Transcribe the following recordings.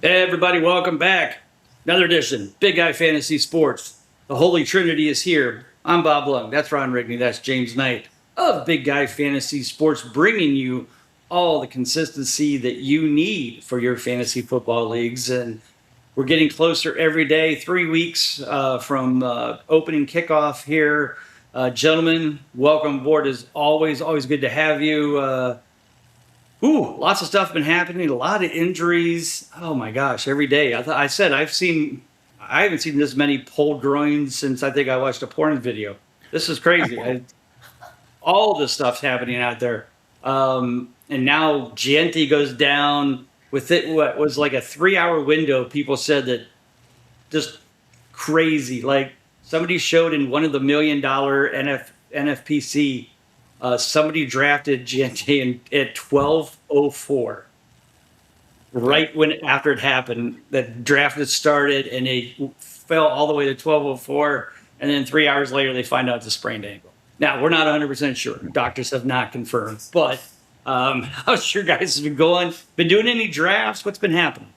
Hey everybody, welcome back. Another edition, Big Guy Fantasy Sports. The Holy Trinity is here. I'm Bob Lung. That's Ron Rigney. That's James Knight of Big Guy Fantasy Sports, bringing you all the consistency that you need for your fantasy football leagues. And we're getting closer every day. 3 weeks from opening kickoff here. Gentlemen, welcome aboard. As always, always good to have you. Lots of stuff been happening. A lot of injuries. Oh my gosh, every day. I said I haven't seen this many pulled groins since I think I watched a porn video. This is crazy. All this stuff's happening out there. And now Gianti goes down with it. What was like a 3 hour window? People said that just crazy. Like somebody showed in one of the $1 million NFPC, somebody drafted Gianti at 12:04, right when after it happened. The draft had started and they fell all the way to 12:04, and then 3 hours later they find out it's a sprained ankle. Now we're not 100% sure. Doctors have not confirmed, but how's your guys been going? Been doing any drafts? What's been happening?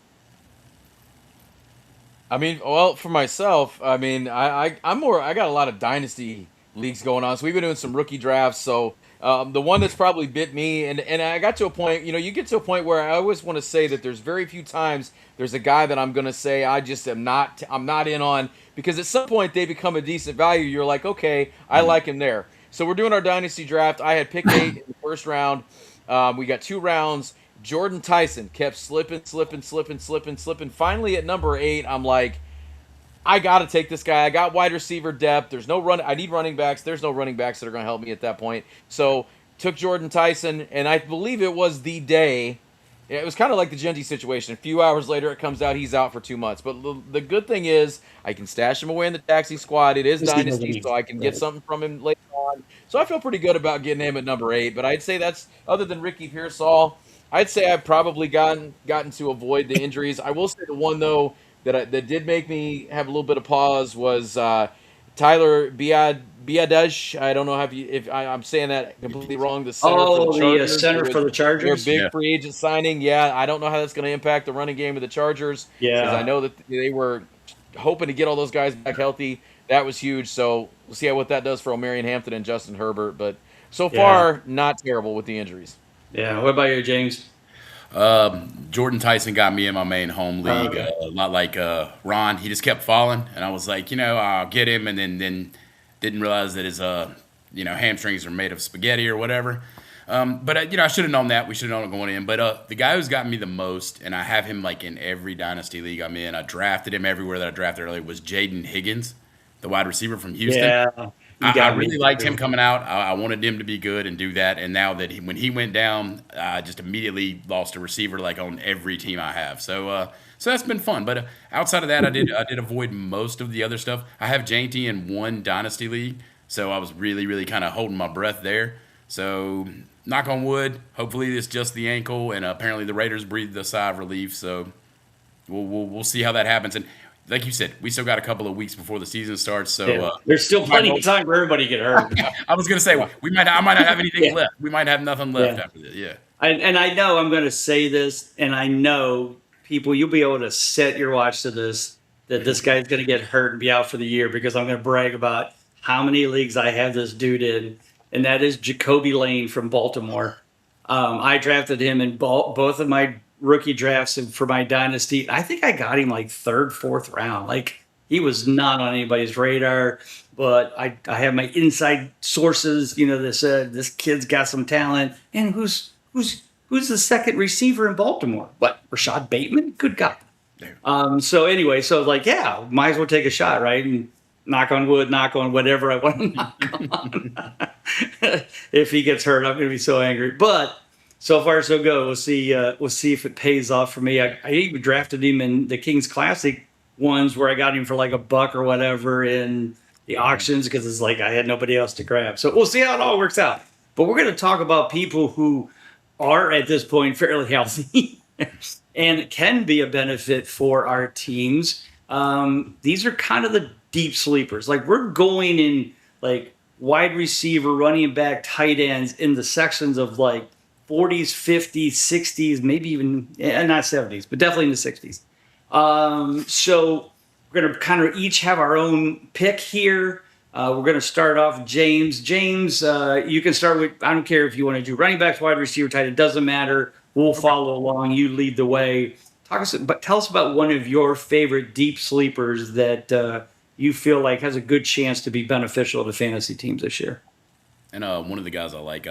Well, for myself, I got a lot of dynasty leagues going on. So we've been doing some rookie drafts. So the one that's probably bit me, and I got to a point, you get to a point where I always want to say that there's very few times there's a guy that I'm going to say I'm not in on, because at some point they become a decent value. You're like, okay, I like him there. So we're doing our dynasty draft. I had pick 8 in the first round. We got 2 rounds. Jordan Tyson kept slipping. Finally, at number 8, I'm like, I got to take this guy. I got wide receiver depth. There's no run. I need running backs. There's no running backs that are going to help me at that point. So took Jordan Tyson, and I believe it was the day. It was kind of like the Genty situation. A few hours later, it comes out he's out for 2 months. But the good thing is I can stash him away in the taxi squad. It is dynasty, so I can get something from him later on. So I feel pretty good about getting him at number 8. But I'd say that's, other than Ricky Pearsall, I'd say I've probably gotten to avoid the injuries. I will say the one though that did make me have a little bit of pause was Tyler Biadasz. I don't know if I'm saying that completely wrong. The center for the Chargers. The center for the Chargers. Their big free agent signing. Yeah, I don't know how that's going to impact the running game of the Chargers. Yeah, because I know that they were hoping to get all those guys back healthy. That was huge. So we'll see what that does for O'Marion Hampton and Justin Herbert. But so far, not terrible with the injuries. Yeah. What about you, James? Jordan Tyson got me in my main home league. Okay. A lot like Ron, he just kept falling, and I was like, I'll get him, and then didn't realize that his hamstrings are made of spaghetti or whatever. But I should have known that. We should have known it going in. But the guy who's gotten me the most, and I have him like in every dynasty league I'm in. I drafted him everywhere that I drafted earlier. Was Jaden Higgins, the wide receiver from Houston. Yeah, I really liked him coming out. I wanted him to be good and do that. And now that when he went down, I just immediately lost a receiver like on every team I have. So that's been fun. But outside of that, I did avoid most of the other stuff. I have Janty in one dynasty league, so I was really really kind of holding my breath there. So knock on wood. Hopefully it's just the ankle, and apparently the Raiders breathed a sigh of relief. So we'll see how that happens. And like you said, we still got a couple of weeks before the season starts, so there's still plenty of time for everybody to get hurt. I was going to say I might not have anything left. We might have nothing left after this. Yeah, and I know I'm going to say this, and I know people, you'll be able to set your watch to this, that this guy's going to get hurt and be out for the year, because I'm going to brag about how many leagues I have this dude in, and that is Jacoby Lane from Baltimore. I drafted him in both of my rookie drafts and for my dynasty. I think I got him like 3rd, 4th round. Like, he was not on anybody's radar, but I have my inside sources, that said this kid's got some talent. And who's the second receiver in Baltimore? What, Rashad Bateman? Good God. So anyway, like, yeah, might as well take a shot, right? And knock on wood, knock on whatever I want to knock on. If he gets hurt, I'm going to be so angry. But so far, so good. We'll see. We'll see if it pays off for me. I even drafted him in the Kings Classic ones, where I got him for like $1 or whatever in the auctions, because it's like I had nobody else to grab. So we'll see how it all works out. But we're going to talk about people who are at this point fairly healthy and can be a benefit for our teams. These are kind of the deep sleepers. Like, we're going in like wide receiver, running back, tight ends in the sections of like 40s, 50s, 60s, maybe even not 70s, but definitely in the 60s. So we're going to kind of each have our own pick here. We're going to start off James. James, you can start with, I don't care if you want to do running backs, wide receiver, tight end, it doesn't matter. We'll follow along. You lead the way. Tell us about one of your favorite deep sleepers that you feel like has a good chance to be beneficial to fantasy teams this year. And one of the guys I like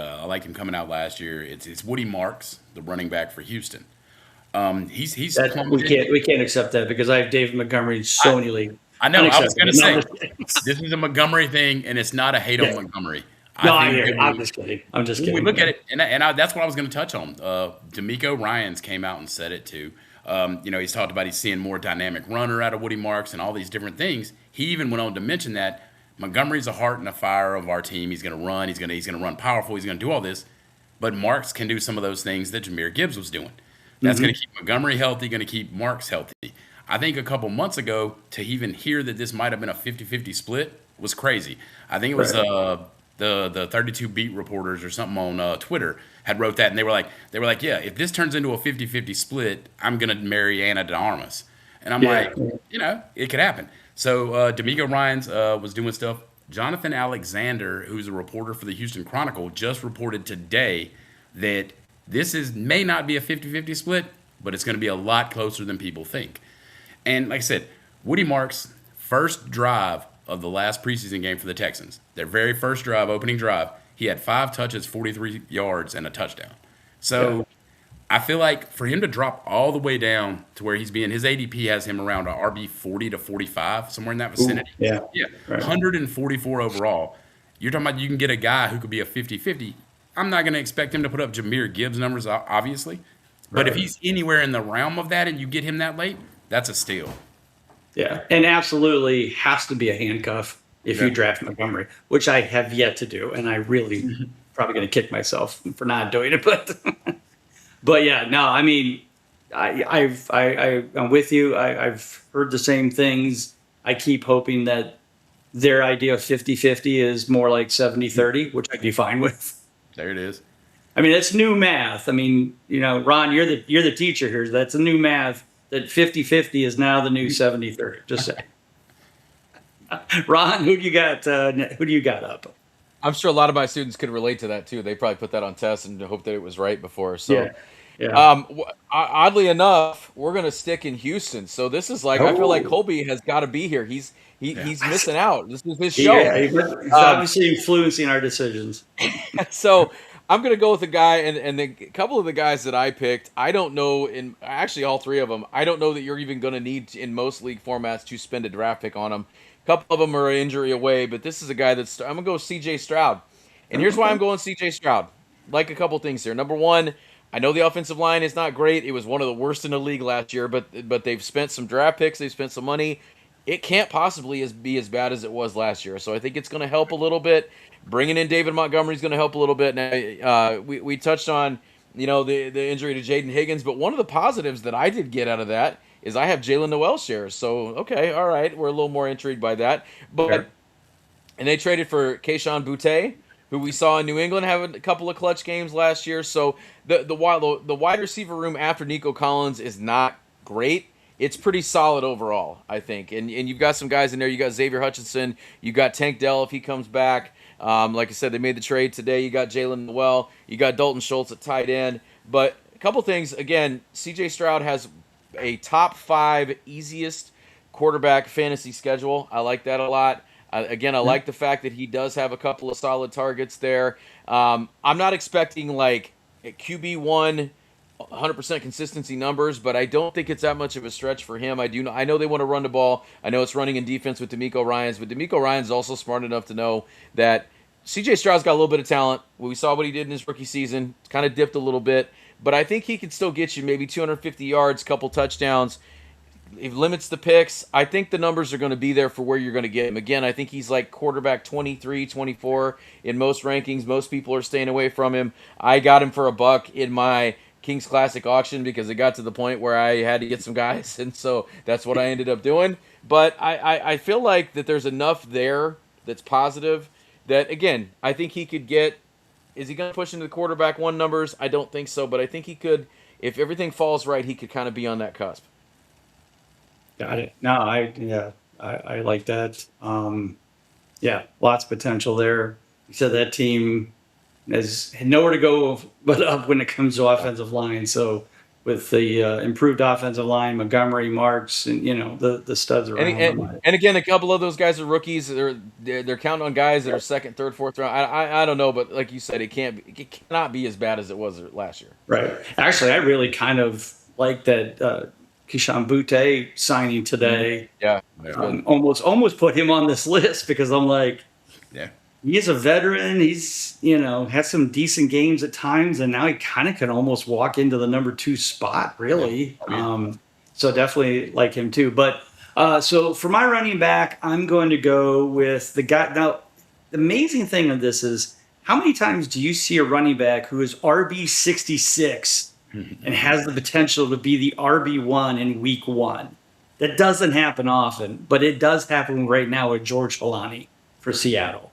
him coming out last year. It's Woody Marks, the running back for Houston. He's That we can't accept that because I have David Montgomery in so many leagues. I know. I was going to say No, this is a Montgomery thing, and it's not a hate on Montgomery. I hear you. I'm just kidding. I'm just kidding. We look at it, that's what I was going to touch on. D'Amico Ryans came out and said it too. He's talked about he's seeing more dynamic runner out of Woody Marks and all these different things. He even went on to mention that Montgomery's a heart and a fire of our team. He's going to run. He's going to run powerful. He's going to do all this, but Marks can do some of those things that Jahmyr Gibbs was doing. That's going to keep Montgomery healthy. Going to keep Marks healthy. I think a couple months ago, to even hear that this might have been a 50-50 split was crazy. I think it was the 32 beat reporters or something on Twitter had wrote that, and they were like, yeah, if this turns into a 50-50 split, I'm gonna marry Anna de Armas. And I'm like, it could happen. So D'Amico Ryans was doing stuff. Jonathan Alexander, who's a reporter for the Houston Chronicle, just reported today that may not be a 50-50 split, but it's going to be a lot closer than people think. And like I said, Woody Marks' first drive of the last preseason game for the Texans, their very first drive, opening drive, he had 5 touches, 43 yards, and a touchdown. So I feel like for him to drop all the way down to where he's being, his ADP has him around a RB 40 to 45, somewhere in that vicinity. Yeah. Right. 144 overall. You're talking about you can get a guy who could be a 50-50. I'm not going to expect him to put up Jahmyr Gibbs numbers, obviously. But if he's anywhere in the realm of that and you get him that late, that's a steal. Yeah, and absolutely has to be a handcuff if you draft Montgomery, which I have yet to do, and I really probably going to kick myself for not doing it. But yeah, no, I mean, I'm with you. I've heard the same things. I keep hoping that their idea of 50-50 is more like 70-30, which I'd be fine with. There it is. I mean, that's new math. I mean, Ron, you're the teacher here. That's a new math. That 50-50 is now the new 70-30. Just saying. Ron, who do you got up? I'm sure a lot of my students could relate to that too. They probably put that on tests and hope that it was right before. So, oddly enough, we're gonna stick in Houston. So this is like I feel like Colby has got to be here. He's missing out. This is his show. Yeah, he's obviously influencing our decisions. So I'm going to go with a guy, and a couple of the guys that I picked, I don't know, actually all 3 of them, I don't know that you're even going to need in most league formats to spend a draft pick on them. A couple of them are injury away, but this is a guy I'm going to go C.J. Stroud. And here's why I'm going C.J. Stroud. Like a couple things here. Number one, I know the offensive line is not great. It was one of the worst in the league last year, but they've spent some draft picks. They've spent some money. It can't possibly be as bad as it was last year. So I think it's going to help a little bit. Bringing in David Montgomery is going to help a little bit. Now, we touched on the injury to Jaden Higgins, but one of the positives that I did get out of that is I have Jalen Noel shares. So okay, all right, we're a little more intrigued by that. But and they traded for Kayshon Boutte, who we saw in New England have a couple of clutch games last year. So the wide receiver room after Nico Collins is not great. It's pretty solid overall, I think. And you've got some guys in there. You got Xavier Hutchinson. You got Tank Dell if he comes back. Like I said, they made the trade today. You got Jalen Noel. You got Dalton Schultz at tight end. But a couple things. Again, C.J. Stroud has a top 5 easiest quarterback fantasy schedule. I like that a lot. I like the fact that he does have a couple of solid targets there. I'm not expecting like a QB1 100% consistency numbers, but I don't think it's that much of a stretch for him. I know they want to run the ball. I know it's running in defense with D'Amico Ryans, but D'Amico Ryans is also smart enough to know that C.J. Stroud's got a little bit of talent. We saw what he did in his rookie season. It's kind of dipped a little bit, but I think he can still get you maybe 250 yards, couple touchdowns. It limits the picks. I think the numbers are going to be there for where you're going to get him. Again, I think he's like quarterback 23, 24 in most rankings. Most people are staying away from him. I got him for $1 in my Kings Classic auction because it got to the point where I had to get some guys, and so that's what I ended up doing. But I feel like that there's enough there that's positive that, again, I think he could get – is he going to push into the quarterback 1 numbers? I don't think so, but I think he could – if everything falls right, he could kind of be on that cusp. Got it. No, I like that. Yeah, lots of potential there. You said that team has had nowhere to go but up when it comes to offensive line. So with the improved offensive line, Montgomery, Marks, and the studs And, around them. and and again, a couple of those guys are rookies. They're counting on guys that are second, third, fourth round. I don't know, but like you said, it cannot be as bad as it was last year. Right. Actually, I really kind of like that Keyshawn Butte signing Mhm. today. Yeah, it's good. Almost put him on this list because I'm like, Yeah. he's a veteran. He's, had some decent games at times, and now he kind of can almost walk into the number 2 spot, Yeah. really. Oh, yeah. So definitely like him too. But so for my running back, I'm going to go with the guy. Now, the amazing thing of this is how many times do you see a running back who is RB 66 and has the potential to be the RB1 in week 1? That doesn't happen often, but it does happen right now with George Holani for Seattle.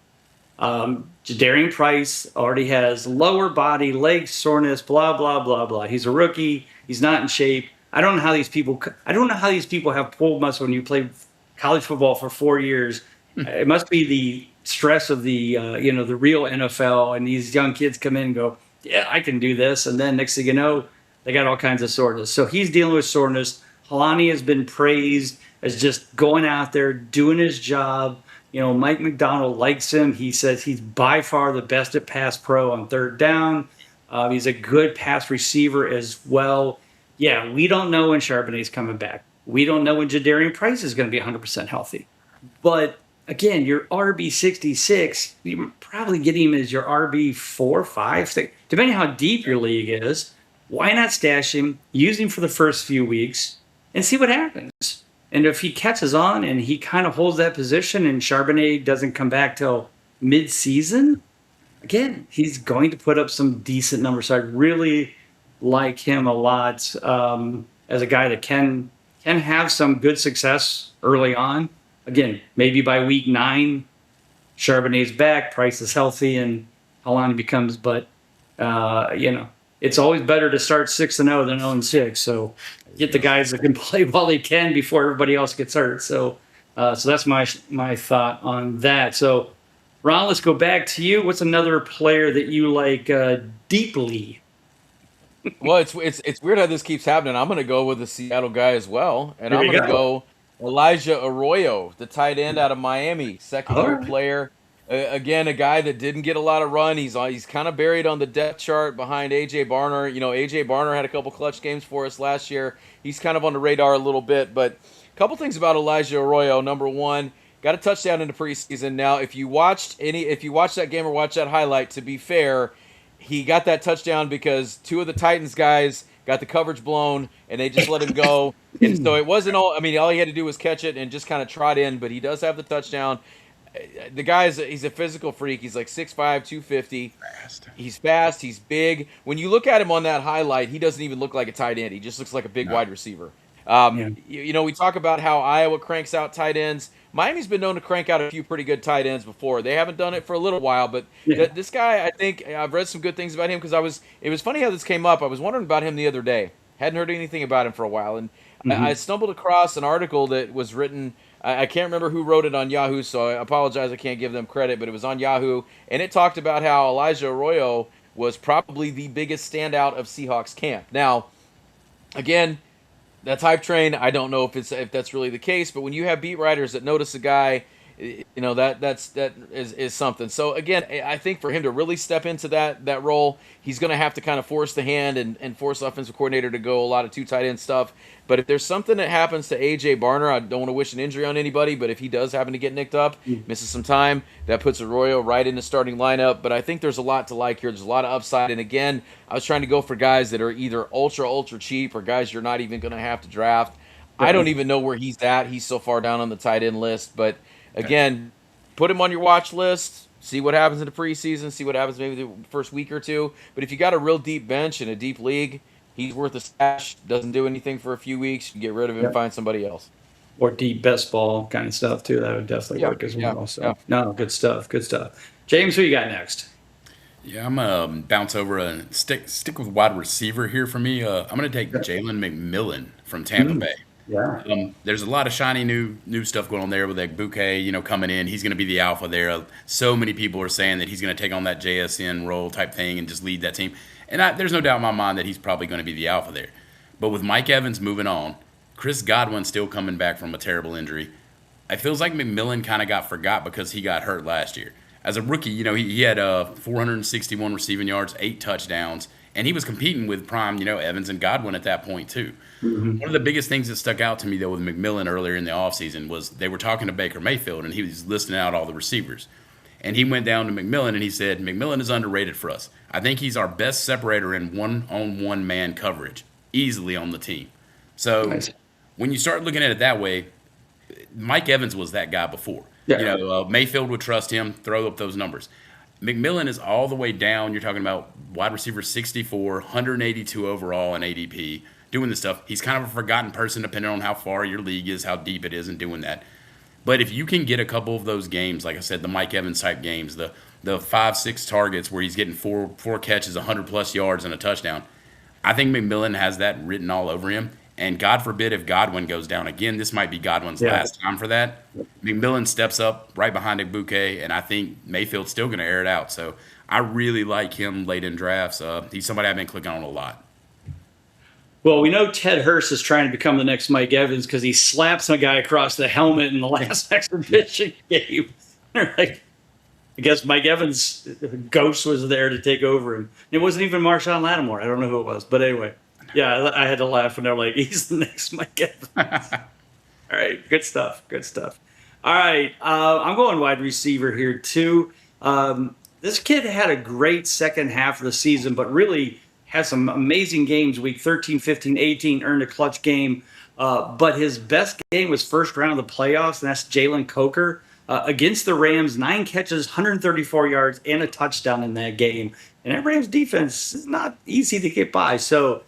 Jadarian Price already has lower body, leg soreness, blah blah blah blah. He's a rookie. He's not in shape. I don't know how these people. I don't know how these people have pulled muscle when you play college football for 4 years. It must be the stress of the real NFL, and these young kids come in and go, yeah, I can do this, and then next thing you know, they got all kinds of soreness. So he's dealing with soreness. Halani has been praised as just going out there doing his job. Mike McDonald likes him. He says he's by far the best at pass pro on third down. He's a good pass receiver as well. Yeah, we don't know when Charbonnet's coming back. We don't know when Jadarian Price is going to be 100% healthy. But again, your RB 66, you probably get him as your RB 4, 5, 6, depending how deep your league is. Why not stash him, use him for the first few weeks, and see what happens? And if he catches on and he kind of holds that position and Charbonnet doesn't come back till mid-season, again, he's going to put up some decent numbers. So I really like him a lot as a guy that can have some good success early on. Again, maybe by week 9, Charbonnet's back, Price is healthy, and Halani becomes. But it's always better to start 6-0 than 0-6. So get the guys that can play while they can before everybody else gets hurt. So that's my thought on that. So Ron, let's go back to you. What's another player that you like deeply? Well, it's weird how this keeps happening. I'm going to go with the Seattle guy as well, and There I'm you going to go. go Elijah Arroyo, the tight end out of Miami, second All year right. player. Again, a guy that didn't get a lot of run. He's kind of buried on the depth chart behind AJ Barner. AJ Barner had a couple clutch games for us last year. He's kind of on the radar a little bit, but a couple things about Elijah Arroyo. Number one, got a touchdown in the preseason. Now, if you watched that game or watched that highlight, to be fair, he got that touchdown because two of the Titans guys got the coverage blown and they just let him go. And so it wasn't all. I mean, all he had to do was catch it and just kind of trot in. But he does have the touchdown. The he's a physical freak. He's like 6'5", 250. Fast. He's fast. He's big. When you look at him on that highlight, he doesn't even look like a tight end. He just looks like a big No. wide receiver. Yeah. We talk about how Iowa cranks out tight ends. Miami's been known to crank out a few pretty good tight ends before. They haven't done it for a little while, but Yeah. this guy, I think I've read some good things about him because it was funny how this came up. I was wondering about him the other day. Hadn't heard anything about him for a while, and I Mhm. stumbled across an article that was written. I can't remember who wrote it on Yahoo, so I apologize. I can't give them credit, but it was on Yahoo, and it talked about how Elijah Arroyo was probably the biggest standout of Seahawks camp. Now, again, that's hype train. I don't know if that's really the case, but when you have beat writers that notice a guy, that is something. So again, I think for him to really step into that role, he's going to have to kind of force the hand and force offensive coordinator to go a lot of two tight end stuff. But if there's something that happens to AJ Barner, I don't want to wish an injury on anybody, but if he does happen to get nicked up, misses some time, that puts Arroyo right in the starting lineup. But I think there's a lot to like here. There's a lot of upside. And again, I was trying to go for guys that are either ultra cheap or guys you're not even going to have to draft. I don't even know where he's at. He's so far down on the tight end list. But again, put him on your watch list. See what happens in the preseason. See what happens maybe the first week or two. But if you got a real deep bench in a deep league, he's worth a stash. Doesn't do anything for a few weeks. You can get rid of him, Yeah. find somebody else. Or deep best ball kind of stuff too. That would definitely Yeah, work as yeah, well. So yeah. no, good stuff. Good stuff. James, who you got next? Yeah, I'm gonna bounce over and stick with wide receiver here for me. I'm gonna take Jalen McMillan from Tampa Bay. Yeah. There's a lot of shiny new stuff going on there with like Bouquet, coming in. He's going to be the alpha there. So many people are saying that he's going to take on that JSN role type thing and just lead that team. And there's no doubt in my mind that he's probably going to be the alpha there. But with Mike Evans moving on, Chris Godwin still coming back from a terrible injury, it feels like McMillan kind of got forgot because he got hurt last year. As a rookie, he had 461 receiving yards, 8 touchdowns, and he was competing with prime, Evans and Godwin at that point too. Mm-hmm. One of the biggest things that stuck out to me, though, with McMillan earlier in the offseason was they were talking to Baker Mayfield, and he was listing out all the receivers. And he went down to McMillan, and he said, McMillan is underrated for us. I think he's our best separator in one-on-one man coverage, easily on the team. So Nice. when you start looking at it that way, Mike Evans was that guy before. Yeah. Mayfield would trust him, throw up those numbers. McMillan is all the way down. You're talking about wide receiver 64, 182 overall in ADP, doing this stuff. He's kind of a forgotten person depending on how far your league is, how deep it is, and doing that. But if you can get a couple of those games, like I said, the Mike Evans type games, the 5-6 targets where he's getting four catches, 100+ yards, and a touchdown, I think McMillan has that written all over him. And God forbid if Godwin goes down again, this might be Godwin's last time for that. McMillan steps up right behind a Bouquet, and I think Mayfield's still going to air it out. So I really like him late in drafts. He's somebody I've been clicking on a lot. Well, we know Ted Hurst is trying to become the next Mike Evans because he slaps a guy across the helmet in the last exhibition game. Like, I guess Mike Evans' ghost was there to take over him. It wasn't even Marshawn Lattimore. I don't know who it was. But anyway, yeah, I had to laugh when they're like, he's the next Mike Evans. All right, good stuff. Good stuff. All right, I'm going wide receiver here too. This kid had a great second half of the season, but really had some amazing games. Week 13, 15, 18, earned a clutch game. But his best game was first round of the playoffs, and that's Jalen Coker. Against the Rams, 9 catches, 134 yards, and a touchdown in that game. And that Rams defense is not easy to get by. So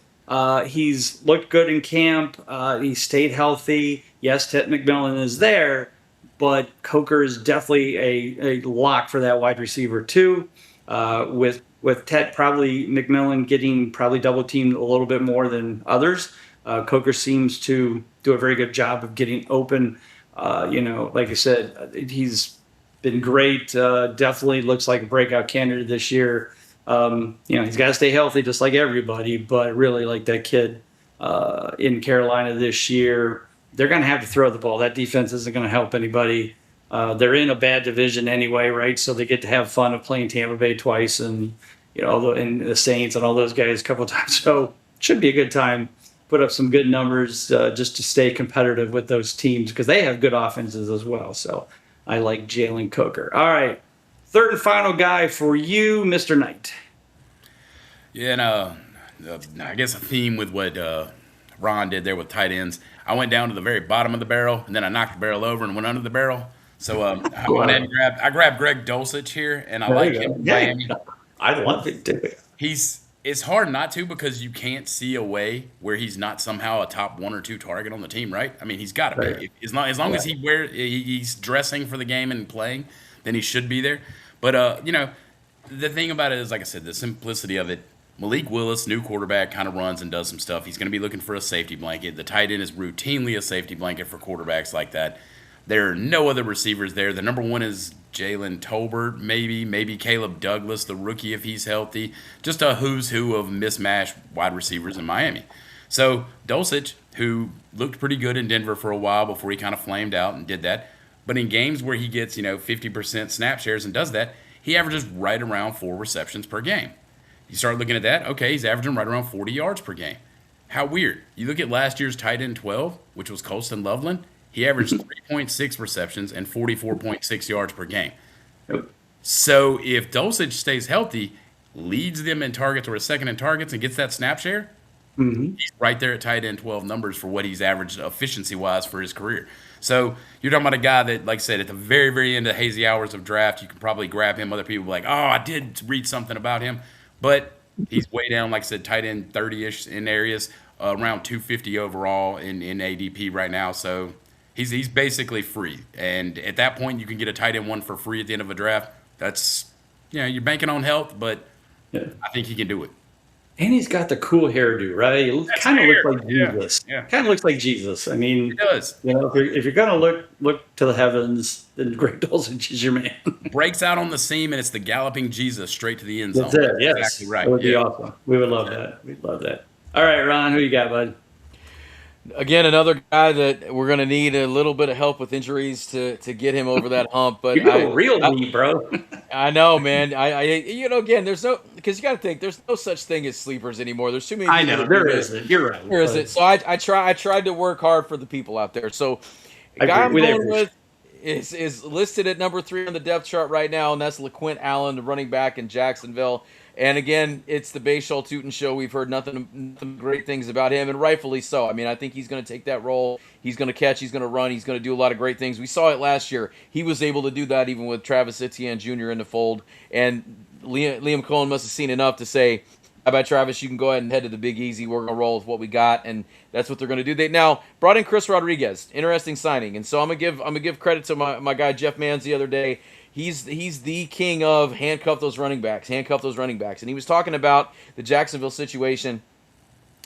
he's looked good in camp. He stayed healthy. Yes, Ted McMillan is there, but Coker is definitely a lock for that wide receiver too. With Ted, probably McMillan getting probably double teamed a little bit more than others. Coker seems to do a very good job of getting open. Like I said, he's been great. Definitely looks like a breakout candidate this year. He's got to stay healthy just like everybody, but really like that kid in Carolina this year, they're going to have to throw the ball. That defense isn't going to help anybody. They're in a bad division anyway, right? So they get to have fun of playing Tampa Bay twice and, and the Saints and all those guys a couple of times. So it should be a good time. Put up some good numbers just to stay competitive with those teams because they have good offenses as well. So I like Jalen Coker. All right. Third and final guy for you, Mr. Knight. Yeah, and I guess a theme with what Ron did there with tight ends. I went down to the very bottom of the barrel, and then I knocked the barrel over and went under the barrel. So I went ahead and grabbed Greg Dulcich here, and I like him in Miami. I love it, too. It's hard not to because you can't see a way where he's not somehow a top 1 or 2 target on the team, right? I mean, he's got to be. As long as he's dressing for the game and playing, then he should be there. But the thing about it is, like I said, the simplicity of it. Malik Willis, new quarterback, kind of runs and does some stuff. He's going to be looking for a safety blanket. The tight end is routinely a safety blanket for quarterbacks like that. There are no other receivers there. The number 1 is Jalen Tolbert, maybe Caleb Douglas, the rookie, if he's healthy. Just a who's who of mismatched wide receivers in Miami. So Dulcich, who looked pretty good in Denver for a while before he kind of flamed out and did that. But in games where he gets, 50% snap shares and does that, he averages right around 4 receptions per game. You start looking at that, okay, he's averaging right around 40 yards per game. How weird. You look at last year's tight end 12, which was Colston Loveland. He averaged 3.6 receptions and 44.6 yards per game. So if Dulcich stays healthy, leads them in targets or a second in targets and gets that snap share, he's right there at tight end 12 numbers for what he's averaged efficiency-wise for his career. So you're talking about a guy that, like I said, at the very, very end of hazy hours of draft, you can probably grab him. Other people like, oh, I did read something about him. But he's way down, like I said, tight end 30-ish in areas, around 250 overall in ADP right now. So he's basically free. And at that point, you can get a tight end 1 for free at the end of a draft. That's, you're banking on health, but I think he can do it. And he's got the cool hairdo, right? It That's kind of looks fair. like Yeah, Jesus. yeah, Kind of looks like Jesus. I it mean, does. if you're gonna look to the heavens, then Greg Dulcich is your man. Breaks out on the seam, and it's the galloping Jesus straight to the end That's zone. it. That's exactly Yes, that right. would be Yeah. awesome. We would love that. We'd love that. All right, Ron, who you got, bud? Again, another guy that we're going to need a little bit of help with injuries to get him over that hump. You But go real I deep, bro. I know, man. Again, there's no because you got to think there's no such thing as sleepers anymore. There's too many I people know that do there this. isn't. You're right. There But isn't. So I tried to work hard for the people out there. So the I guy agree. I'm We going appreciate. with is listed at number 3 on the depth chart right now, and that's LaQuint Allen, the running back in Jacksonville. And again, it's the Bayshall Tootin show. We've heard nothing great things about him, and rightfully so. I mean, I think he's going to take that role. He's going to catch. He's going to run. He's going to do a lot of great things. We saw it last year. He was able to do that even with Travis Etienne Jr. in the fold. And Liam Cohen must have seen enough to say, "How about Travis? You can go ahead and head to the Big Easy. We're going to roll with what we got." And that's what they're going to do. They now brought in Chris Rodriguez. Interesting signing. And so I'm gonna give credit to my guy Jeff Manns the other day. He's the king of handcuff those running backs, and he was talking about the Jacksonville situation,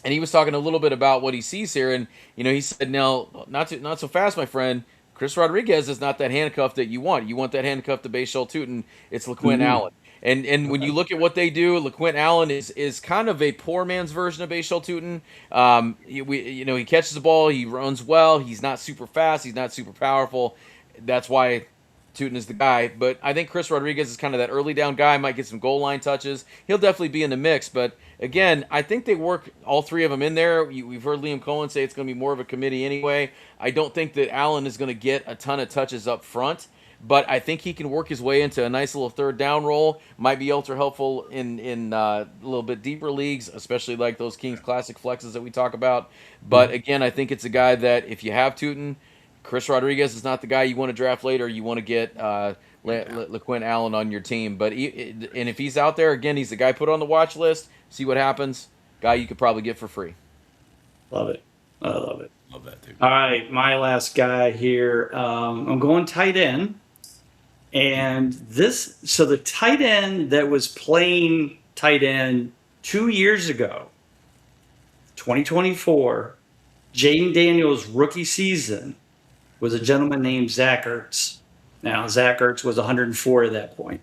and he was talking a little bit about what he sees here, and he said, "No, not so fast, my friend. Chris Rodriguez is not that handcuff that you want. You want that handcuff to Bayshall Tootin. It's LaQuint Allen." And when you look at what they do, LaQuint Allen is kind of a poor man's version of Bayshall Tootin. He catches the ball, he runs well, he's not super fast, he's not super powerful. That's why Tootin is the guy. But I think Chris Rodriguez is kind of that early down guy, might get some goal line touches. He'll definitely be in the mix. But again, I think they work all three of them in there. We've heard Liam Cohen say it's going to be more of a committee anyway. I don't think that Allen is going to get a ton of touches up front. But I think he can work his way into a nice little third down role. Might be ultra helpful in a little bit deeper leagues, especially like those Kings Classic flexes that we talk about. But again, I think it's a guy that if you have Tootin, Chris Rodriguez is not the guy you want to draft later. You want to get LaQuint Allen on your team. But and if he's out there, again, he's the guy put on the watch list. See what happens. Guy you could probably get for free. Love it. I love it. Love that too. All right, my last guy here. I'm going tight end. And so the tight end that was playing tight end 2 years ago, 2024, Jaden Daniels' rookie season, was a gentleman named Zach Ertz. Now, Zach Ertz was 104 at that point,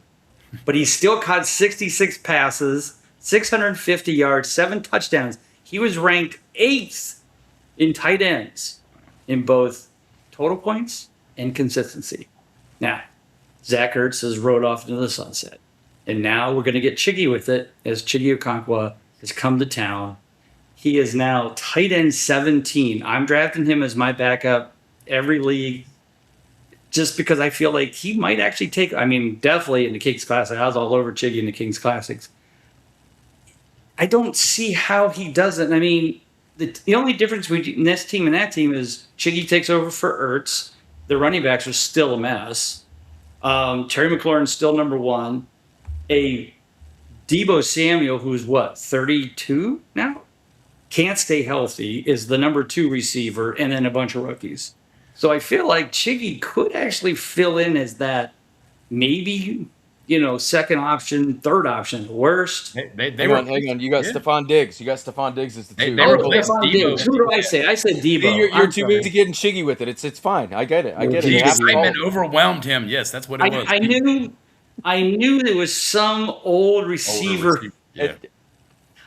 but he still caught 66 passes, 650 yards, 7 touchdowns. He was ranked 8th in tight ends in both total points and consistency. Now, Zach Ertz has rode off into the sunset. And now we're going to get Chiggy with it as Chiggy Okonkwo has come to town. He is now tight end 17. I'm drafting him as my backup every league just because I feel like he might actually definitely in the Kings Classic. I was all over Chiggy in the Kings Classics. I don't see how he doesn't. I mean, the only difference between this team and that team is Chiggy takes over for Ertz. The running backs are still a mess. Terry McLaurin's still number 1. A Deebo Samuel, who's 32 now, can't stay healthy, is the number 2 receiver, and then a bunch of rookies. So I feel like Chiggy could actually fill in as that maybe, second option, third option, worst. They Hang were. on. You got Yeah. Stephon Diggs. You got Stephon Diggs as the They 2. were Oh, replaced Stephon Deebo. Diggs. Who do I say? I said Deebo. You're I'm too sorry. busy getting Chiggy with it. It's fine. I get it. You're It The too happens busy. excitement all- overwhelmed him. Yes, that's what it was. I knew there was some old Older receiver. Yeah.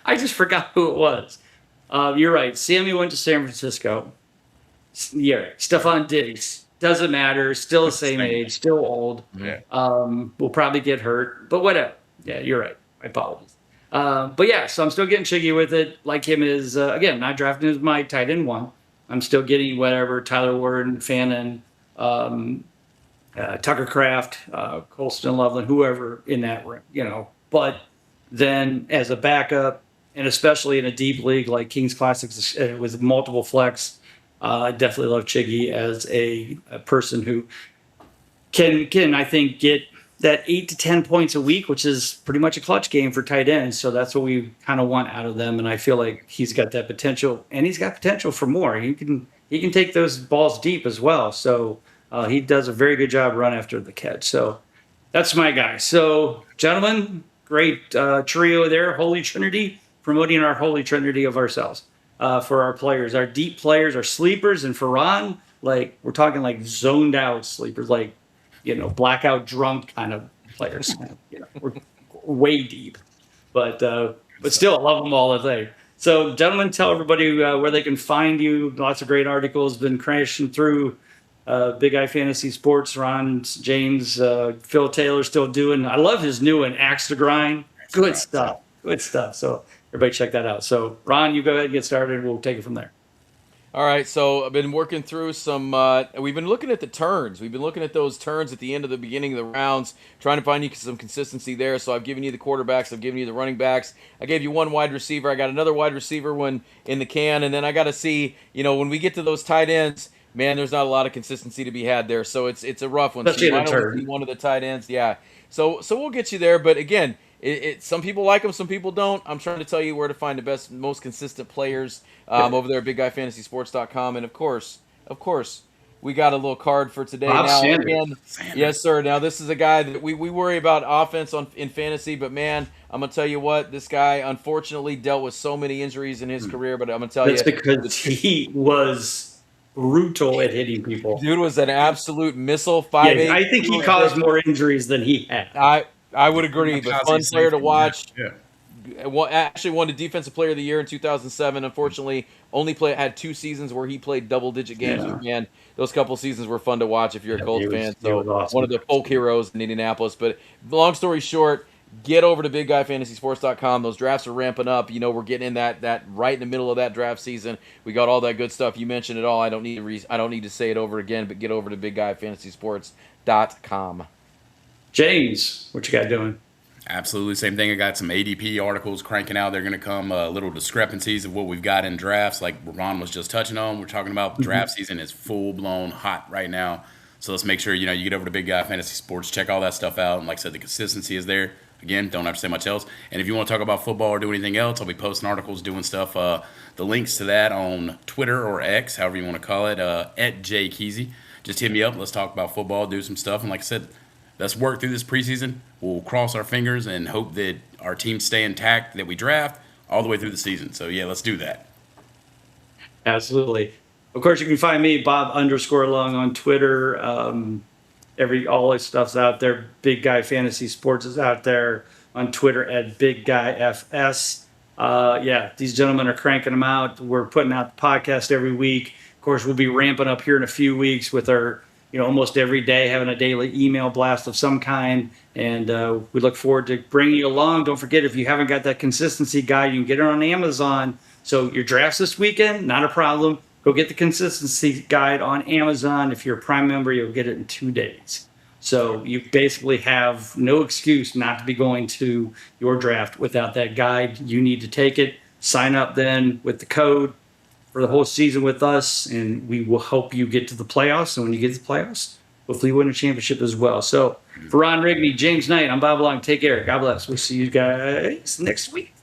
I just forgot who it was. You're right. Samuel went to San Francisco. Yeah, Stephon Diggs. Doesn't matter. Still the same age. Still old. Yeah. Will probably get hurt. But whatever. Yeah, you're right. My apologies. But yeah, so I'm still getting Chiggy with it. Like him is, again, not drafting as my tight end 1. I'm still getting whatever, Tyler Warren, Fannin, Tucker Kraft, Colston Loveland, whoever in that room, But then as a backup, and especially in a deep league like Kings Classics with multiple flex, I definitely love Chiggy as a person who can I think get that 8 to 10 points a week, which is pretty much a clutch game for tight ends. So that's what we kind of want out of them. And I feel like he's got that potential, and he's got potential for more. He can take those balls deep as well. So he does a very good job run after the catch. So that's my guy. So gentlemen, great trio there, Holy Trinity promoting our holy trinity of ourselves for our players, our deep players, our sleepers, and for Ron, like we're talking like zoned out sleepers, like blackout drunk kind of players. We're way deep, but still, I love them all. I think. So, gentlemen, tell everybody where they can find you. Lots of great articles been crashing through Big Eye Fantasy Sports. Ron, James, Phil Taylor still doing. I love his new one, Axe to Grind. Good stuff. Good stuff. So everybody check that out. So Ron, you go ahead and get started. We'll take it from there. All right, so I've been working through some. We've been looking at the turns. We've been looking at those turns at the end of the beginning of the rounds, trying to find you some consistency there. So I've given you the quarterbacks. I've given you the running backs. I gave you one wide receiver. I got another wide receiver one in the can, and then I got to see. When we get to those tight ends, man, there's not a lot of consistency to be had there. So it's a rough one. Especially So in a turn. one of the tight ends, yeah. So we'll get you there, but again. Some people like them, some people don't. I'm trying to tell you where to find the best, most consistent players over there at BigGuyFantasySports.com. And of course, we got a little card for today. Bob Now, Sanders. again, yes, sir. Now, this is a guy that we worry about offense in fantasy, but man, I'm gonna tell you what, this guy unfortunately dealt with so many injuries in his career. But I'm gonna tell That's you, because he was brutal at hitting people. dude was an absolute missile. Yeah, I think he caused more injuries than he had. I would agree. But fun player to watch. Yeah. Actually won the Defensive Player of the Year in 2007. Unfortunately, had 2 seasons where he played double-digit games. Yeah. But man, those couple seasons were fun to watch if you're a Colts fan. He was awesome. One of the folk heroes in Indianapolis. But long story short, get over to BigGuyFantasySports.com. Those drafts are ramping up. We're getting in that right in the middle of that draft season. We got all that good stuff. You mentioned it all. I don't need to say it over again. But get over to BigGuyFantasySports.com. James, what you got doing? Absolutely, same thing. I got some ADP articles cranking out. They're going to come little discrepancies of what we've got in drafts, like Ron was just touching on. We're talking about draft season is full blown hot right now. So let's make sure you get over to Big Guy Fantasy Sports, check all that stuff out. And like I said, the consistency is there. Again, don't have to say much else. And if you want to talk about football or do anything else, I'll be posting articles, doing stuff. The links to that on Twitter or X, however you want to call it, at JKeezy. Just hit me up. Let's talk about football, do some stuff. And like I said, let's work through this preseason. We'll cross our fingers and hope that our teams stay intact, that we draft all the way through the season. So, yeah, let's do that. Absolutely. Of course, you can find me, Bob_Long on Twitter. All this stuff's out there. Big Guy Fantasy Sports is out there on Twitter at BigGuyFS. These gentlemen are cranking them out. We're putting out the podcast every week. Of course, we'll be ramping up here in a few weeks with our almost every day having a daily email blast of some kind. And we look forward to bringing you along. Don't forget, if you haven't got that consistency guide, you can get it on Amazon. So your drafts this weekend, not a problem. Go get the consistency guide on Amazon. If you're a Prime member, you'll get it in 2 days. So you basically have no excuse not to be going to your draft without that guide. You need to take it. Sign up then with the code for the whole season with us, and we will help you get to the playoffs. And when you get to the playoffs, hopefully you win a championship as well. So for Ron Rigney, James Knight, I'm Bob Long. Take care. God bless. We'll see you guys next week.